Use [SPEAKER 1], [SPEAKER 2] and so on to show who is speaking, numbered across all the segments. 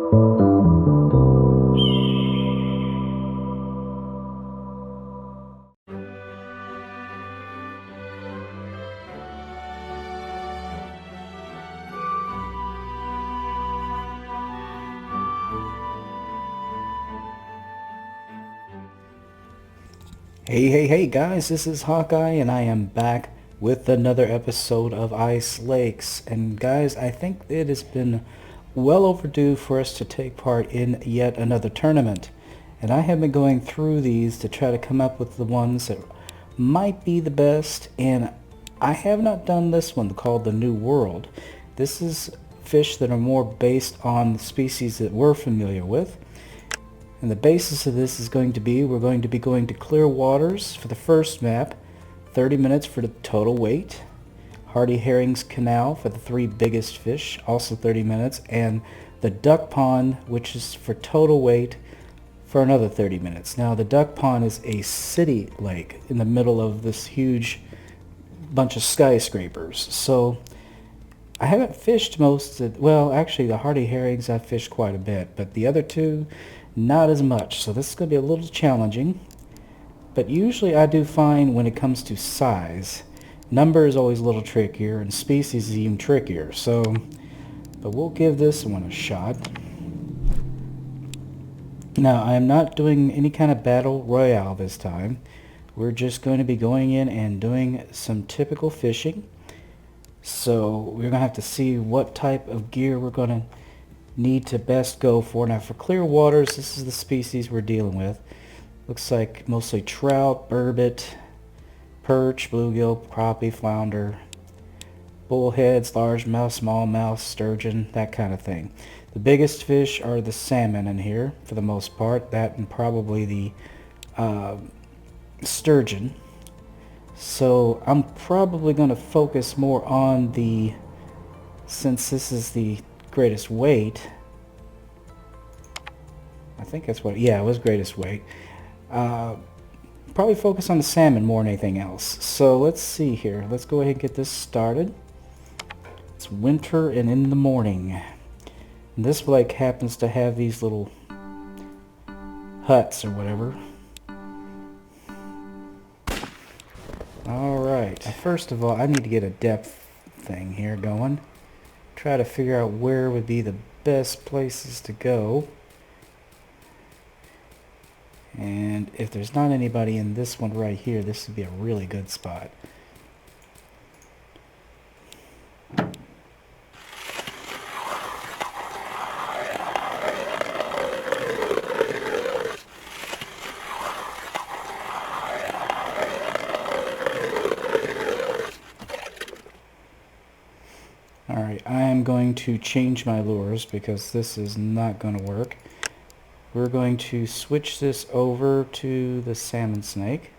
[SPEAKER 1] Hey guys, this is Hawkeye and I am back with another episode of Ice Lakes. And guys, I think it has been well overdue for us to take part in yet another tournament. And I have been going through these to try to come up with the ones that might be the best. And I have not done this one called the New World. This is fish that are more based on the species that we're familiar with. And the basis of this is going to be, we're going to be going to clear waters for the first map, 30 minutes for the total weight, Hardy Herrings Canal for the 3 biggest fish, also 30 minutes, and the duck pond, which is for total weight, for another 30 minutes. Now the duck pond is a city lake in the middle of this huge bunch of skyscrapers. So I haven't fished most of, well actually the Hardy Herrings I've fished quite a bit, but the other two not as much, so this is going to be a little challenging. But usually I do find when it comes to size, number is always a little trickier and species is even trickier. So, but we'll give this one a shot. Now I am not doing any kind of battle royale this time. We're just going to be going in and doing some typical fishing. So we're going to have to see what type of gear we're going to need to best go for. Now for clear waters, this is the species we're dealing with. Looks like mostly trout, burbot, perch, bluegill, crappie, flounder, bullheads, largemouth, smallmouth, sturgeon, that kind of thing. The biggest fish are the salmon in here for the most part, that and probably the sturgeon. So I'm probably going to focus more on the, since this is the greatest weight, I think that's what, yeah, it was greatest weight. Probably focus on the salmon more than anything else. So let's see here. Let's go ahead and get this started. It's winter and in the morning. And this lake happens to have these little huts or whatever. Alright, first of all I need to get a depth thing here going. Try to figure out where would be the best places to go. And if there's not anybody in this one right here, this would be a really good spot. Alright, I am going to change my lures because this is not going to work. We're going to switch this over to the salmon snake.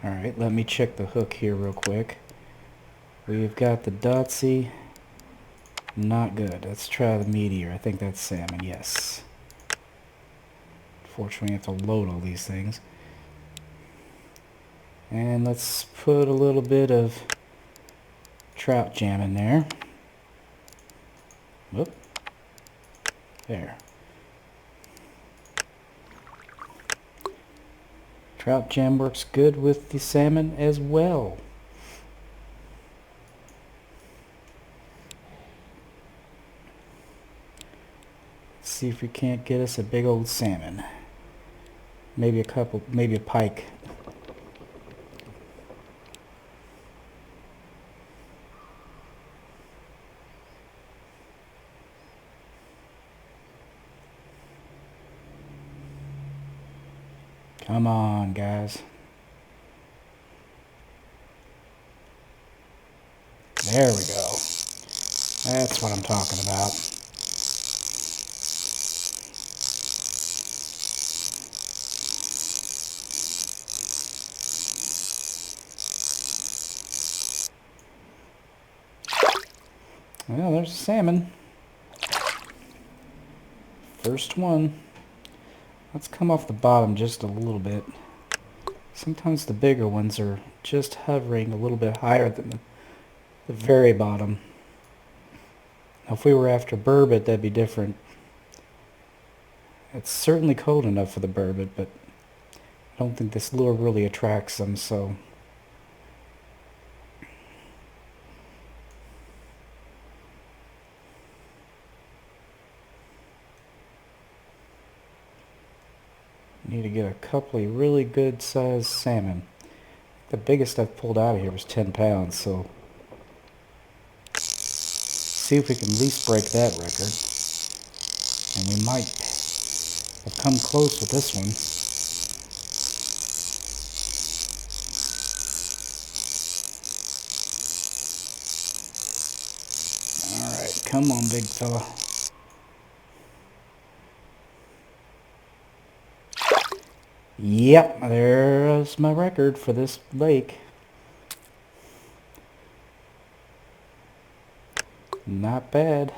[SPEAKER 1] Alright, let me check the hook here real quick. We've got the Dotsy. Not good. Let's try the meteor. I think that's salmon, yes. Fortunately, I have to load all these things. And let's put a little bit of trout jam in there. Whoop. There. Trout jam works good with the salmon as well. Let's see if we can't get us a big old salmon. Maybe a couple, maybe a pike. Come on, guys. There we go. That's what I'm talking about. Well, there's a salmon. First one. Let's come off the bottom just a little bit. Sometimes the bigger ones are just hovering a little bit higher than the very bottom. Now, if we were after burbot, that'd be different. It's certainly cold enough for the burbot, but I don't think this lure really attracts them, so... Need to get a couple of really good sized salmon. The biggest I've pulled out of here was 10 pounds, so see if we can at least break that record. And we might have come close with this one. Alright, come on, big fella. Yep, there's my record for this lake. Not bad.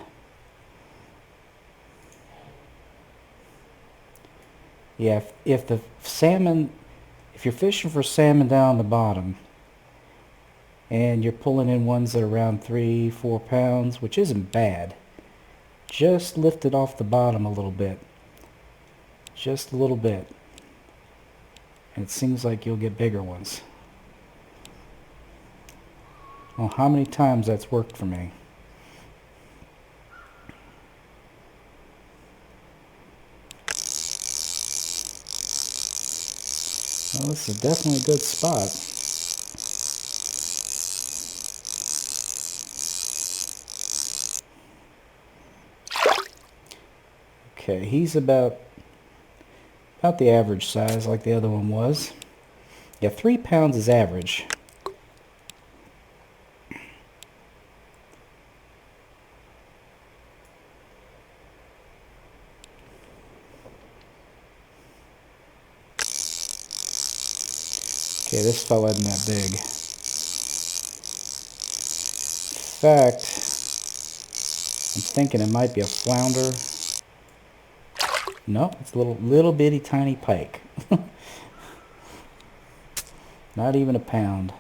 [SPEAKER 1] Yeah, if the salmon, if you're fishing for salmon down the bottom, and you're pulling in ones that are around 3-4 pounds, which isn't bad, just lift it off the bottom a little bit. Just a little bit. And it seems like you'll get bigger ones. Well, how many times that's worked for me? Well, this is definitely a good spot. Okay, he's about the average size like the other one was. Yeah, 3 pounds is average. Okay, this fella isn't that big. In fact, I'm thinking it might be a flounder. No, it's a little bitty tiny pike. Not even a pound.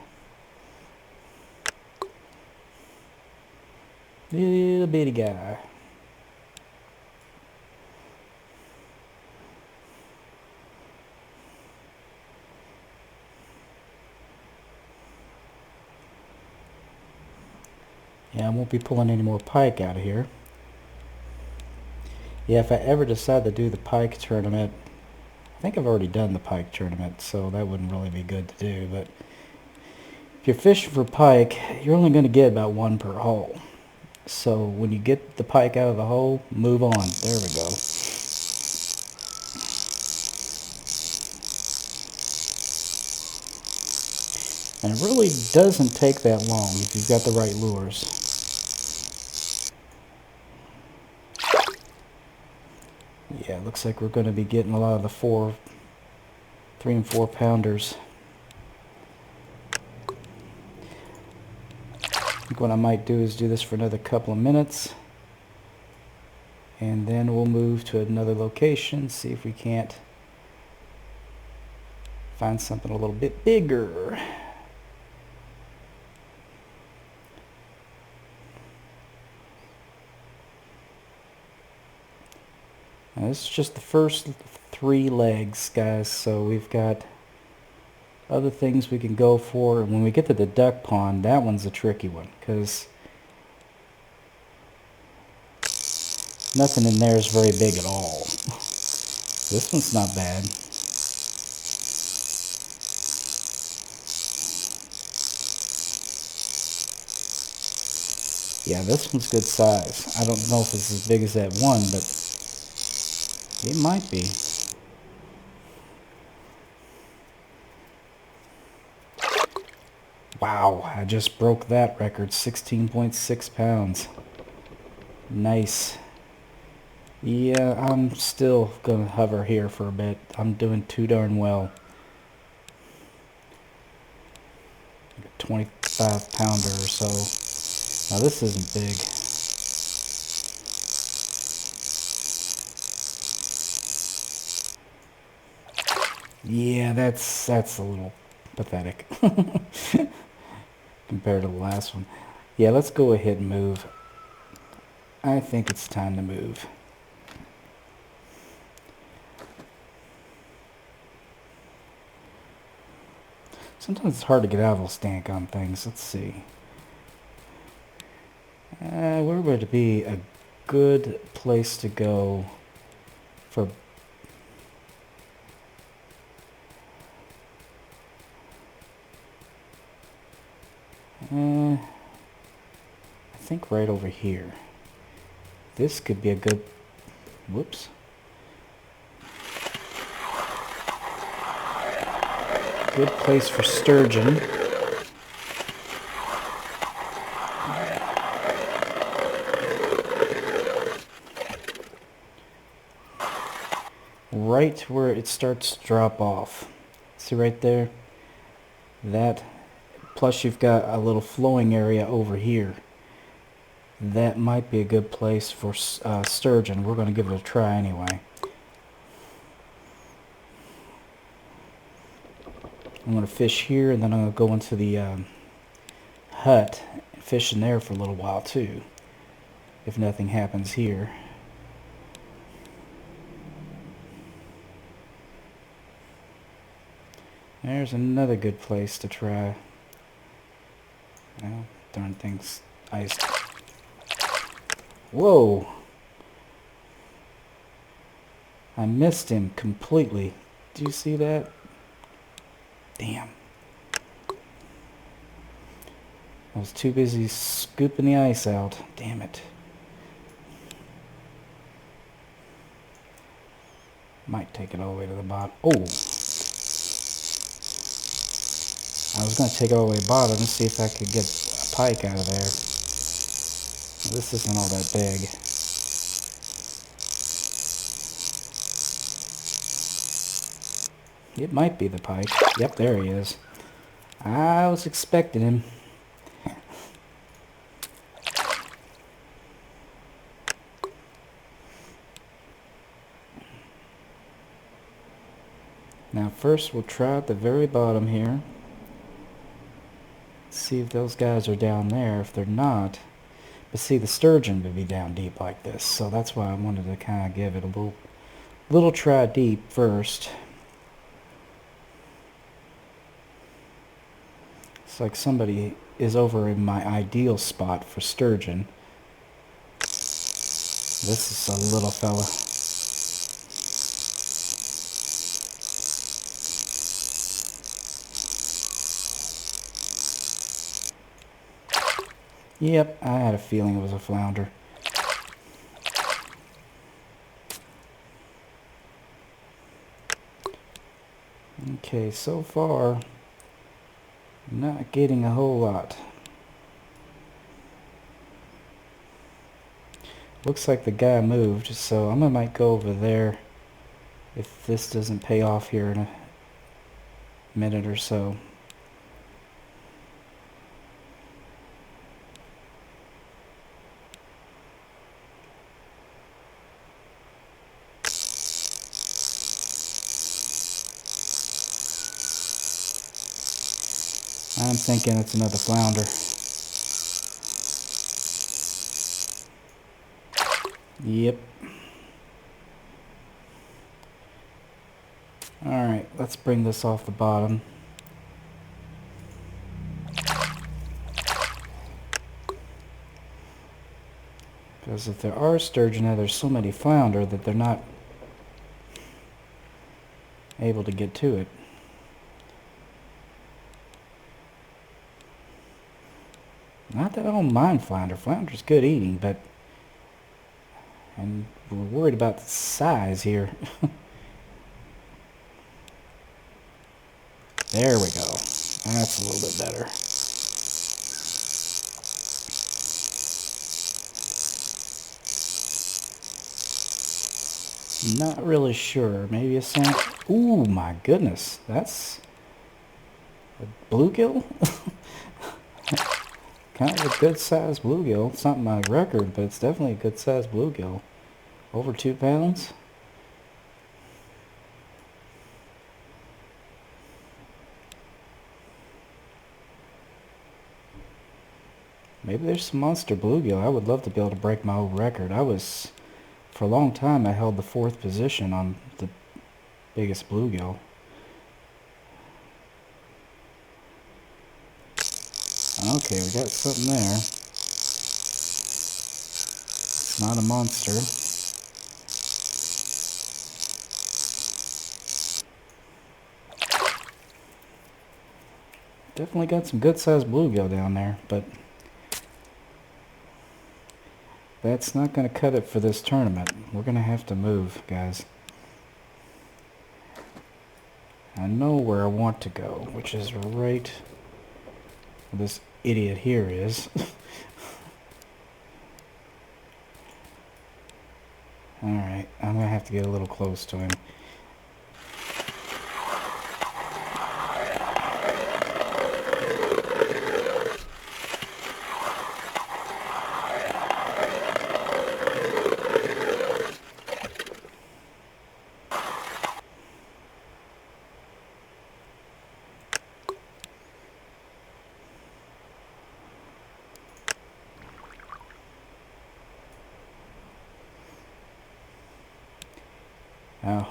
[SPEAKER 1] Little bitty guy. Yeah, I won't be pulling any more pike out of here. Yeah, if I ever decide to do the pike tournament, I think I've already done the pike tournament, so that wouldn't really be good to do, but if you're fishing for pike, you're only going to get about 1 per hole. So when you get the pike out of the hole, move on. There we go. And it really doesn't take that long if you've got the right lures. Yeah, it looks like we're going to be getting a lot of the 3 and 4 pounders. I think what I might do is do this for another couple of minutes, and then we'll move to another location, see if we can't find something a little bit bigger. Now, this is just the first 3 legs, guys, so we've got other things we can go for. And when we get to the duck pond, that one's a tricky one, because nothing in there is very big at all. This one's not bad. Yeah, this one's good size. I don't know if it's as big as that one, but it might be. Wow, I just broke that record, 16.6 pounds. Nice. Yeah, I'm still gonna hover here for a bit. I'm doing too darn well. 25 pounder or so. Now this isn't big. Yeah, that's a little pathetic compared to the last one. Yeah, let's go ahead and move. I think it's time to move. Sometimes it's hard to get out of those stank on things. Let's see. Where would it be a good place to go for... I think right over here. This could be a good... Whoops. Good place for sturgeon. Right where it starts to drop off. See right there? That, plus you've got a little flowing area over here. That might be a good place for sturgeon. We're going to give it a try anyway. I'm going to fish here, and then I'm going to go into the hut and fish in there for a little while too, if nothing happens here. There's another good place to try. Well, darn thing's iced. Whoa! I missed him completely. Do you see that? Damn. I was too busy scooping the ice out. Damn it. Might take it all the way to the bottom. Oh! I was going to take it all the way to the bottom and see if I could get a pike out of there. This isn't all that big. It might be the pike. Yep, there he is. I was expecting him. Now first we'll try at the very bottom here. See if those guys are down there. If they're not, but see, the sturgeon would be down deep like this, so that's why I wanted to kind of give it a little try deep first. It's like somebody is over in my ideal spot for sturgeon. This is a little fella. Yep, I had a feeling it was a flounder. Okay, so far, not getting a whole lot. Looks like the guy moved, so I might go over there if this doesn't pay off here in a minute or so. I'm thinking it's another flounder. Yep. Alright, let's bring this off the bottom. Because if there are sturgeon there, there's so many flounder that they're not able to get to it. Not that I don't mind flounder. Flounder's good eating, but... and we're worried about the size here. There we go. That's a little bit better. Not really sure. Maybe a cent. Ooh, my goodness. That's a bluegill? Kind of a good sized bluegill. It's not my record, but it's definitely a good sized bluegill. Over 2 pounds. Maybe there's some monster bluegill. I would love to be able to break my old record. For a long time, I held the 4th position on the biggest bluegill. Okay, we got something there. It's not a monster. Definitely got some good-sized bluegill down there, but that's not going to cut it for this tournament. We're going to have to move, guys. I know where I want to go, which is right where this idiot here is. Alright, I'm going to have to get a little close to him.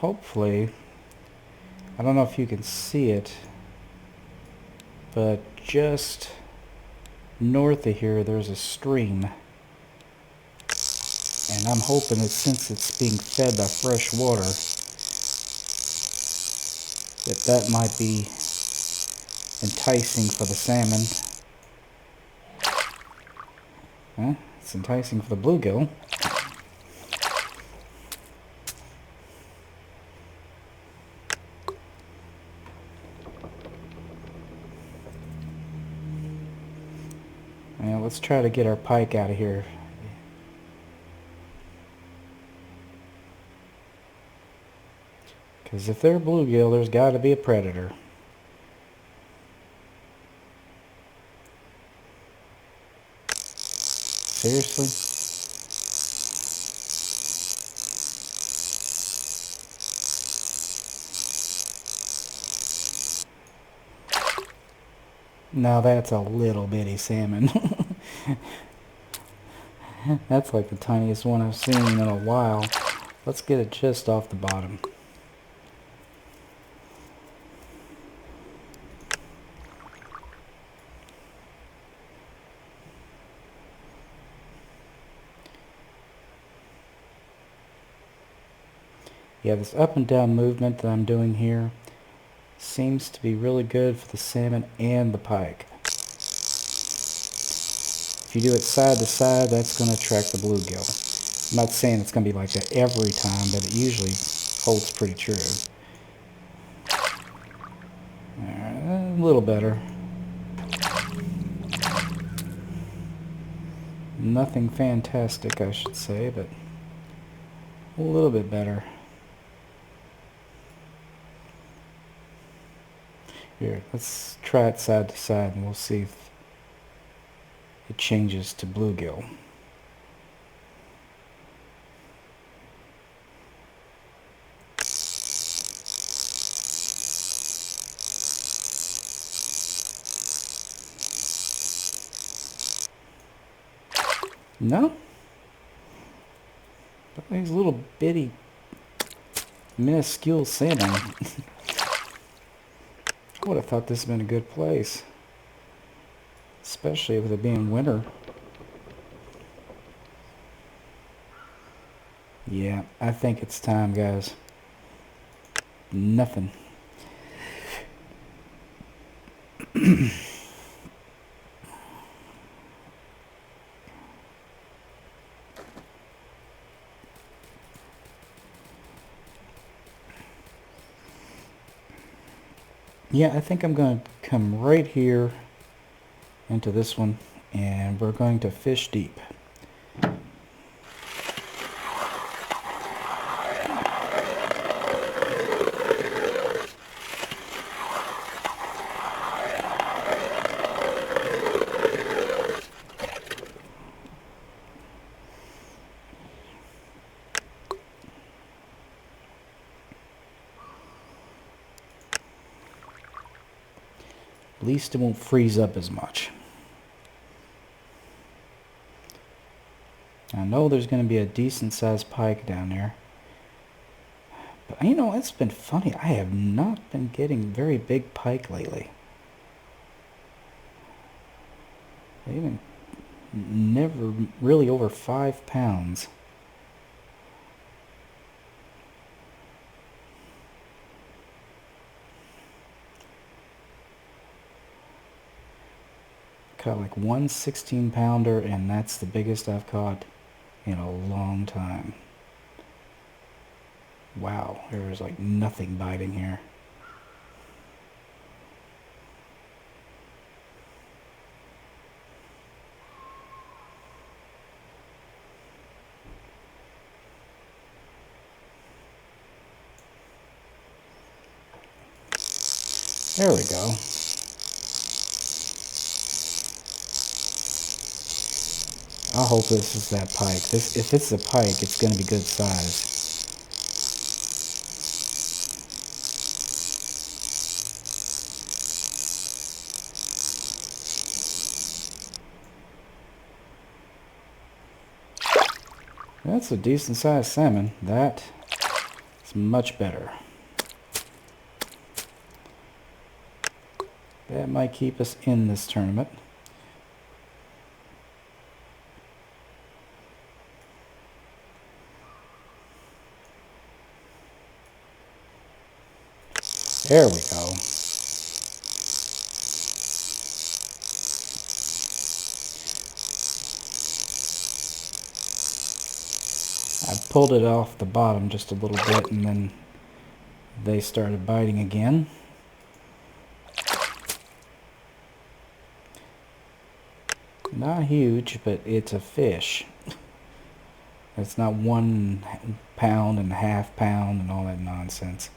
[SPEAKER 1] Hopefully, I don't know if you can see it, but just north of here there's a stream, and I'm hoping that since it's being fed by fresh water, that might be enticing for the salmon. It's enticing for the bluegill. Now let's try to get our pike out of here. Because if they're bluegill, there's got to be a predator. Seriously? Now that's a little bitty salmon. That's like the tiniest one I've seen in a while. Let's get it just off the bottom. Yeah, this up and down movement that I'm doing here seems to be really good for the salmon and the pike. If you do it side to side, that's going to attract the bluegill. I'm not saying it's going to be like that every time, but it usually holds pretty true. A little better. Nothing fantastic, I should say, but a little bit better. Here, let's try it side to side and we'll see if it changes to bluegill. No? These little bitty minuscule salmon. I would have thought this had been a good place, especially with it being winter. Yeah, I think it's time, guys. Nothing. Yeah, I think I'm going to come right here into this one, and we're going to fish deep. At least it won't freeze up as much. I know there's going to be a decent sized pike down there. But you know, it's been funny. I have not been getting very big pike lately. Even never really over 5 pounds. Caught like one 16-pounder, and that's the biggest I've caught in a long time. Wow, there was like nothing biting here. There we go. I hope this is that pike. If it's a pike, it's going to be good size. That's a decent sized salmon. That is much better. That might keep us in this tournament. There we go. I pulled it off the bottom just a little bit, and then they started biting again. Not huge, but it's a fish. It's not 1 pound and a half pound and all that nonsense.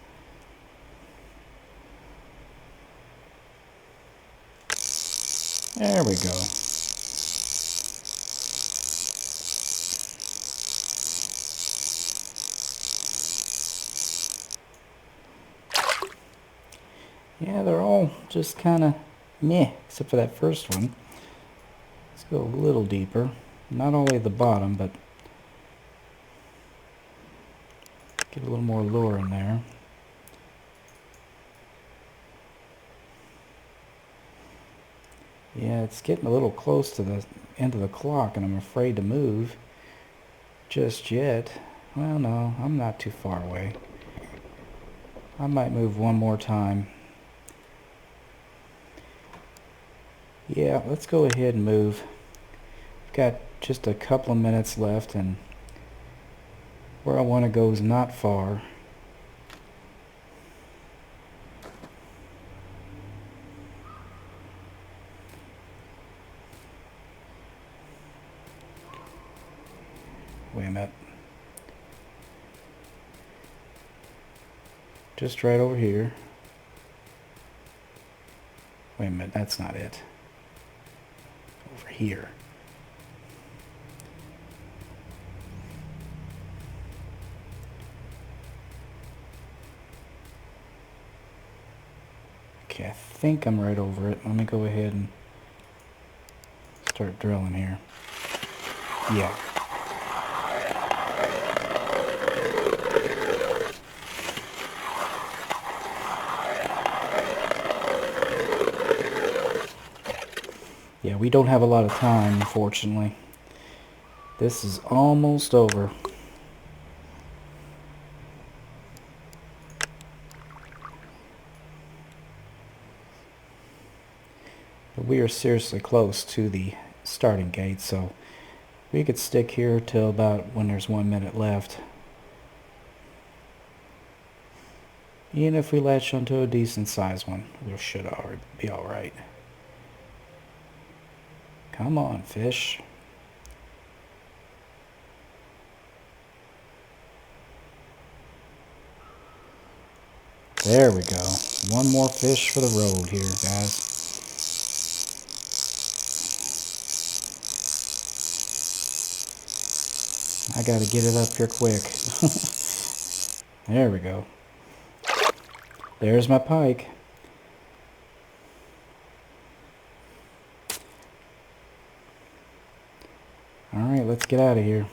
[SPEAKER 1] There we go. Yeah, they're all just kind of meh, except for that first one. Let's go a little deeper. Not only the bottom, but get a little more lure in there. Yeah, it's getting a little close to the end of the clock, and I'm afraid to move just yet. Well, no, I'm not too far away. I might move one more time. Yeah, let's go ahead and move. We've got just a couple of minutes left, and where I want to go is not far. Wait a minute. Just right over here. Wait a minute, that's not it. Over here. Okay, I think I'm right over it. Let me go ahead and start drilling here. Yeah. Yeah, we don't have a lot of time, unfortunately. This is almost over. But we are seriously close to the starting gate, so we could stick here till about when there's 1 minute left. Even if we latch onto a decent sized one, we should be alright. Come on, fish. There we go. One more fish for the road here, guys. I gotta get it up here quick. There we go. There's my pike. Alright, let's get out of here.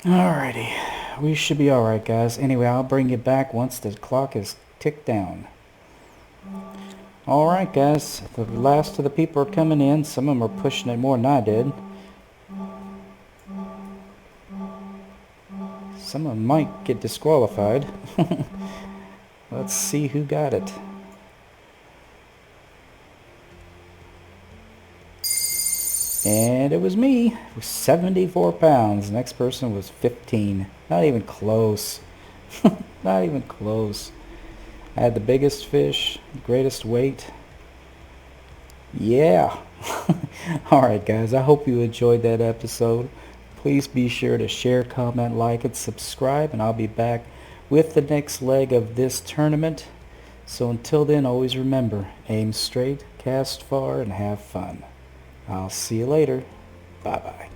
[SPEAKER 1] Alrighty, we should be alright, guys. Anyway, I'll bring you back once the clock is ticked down. Alright, guys, the last of the people are coming in. Some of them are pushing it more than I did. Some of them might get disqualified. Let's see who got it. And it was me. It was 74 pounds. Next person was 15. Not even close. Not even close. I had the biggest fish, greatest weight. Yeah. Alright, guys. I hope you enjoyed that episode. Please be sure to share, comment, like, and subscribe. And I'll be back with the next leg of this tournament. So until then, always remember, aim straight, cast far, and have fun. I'll see you later. Bye-bye.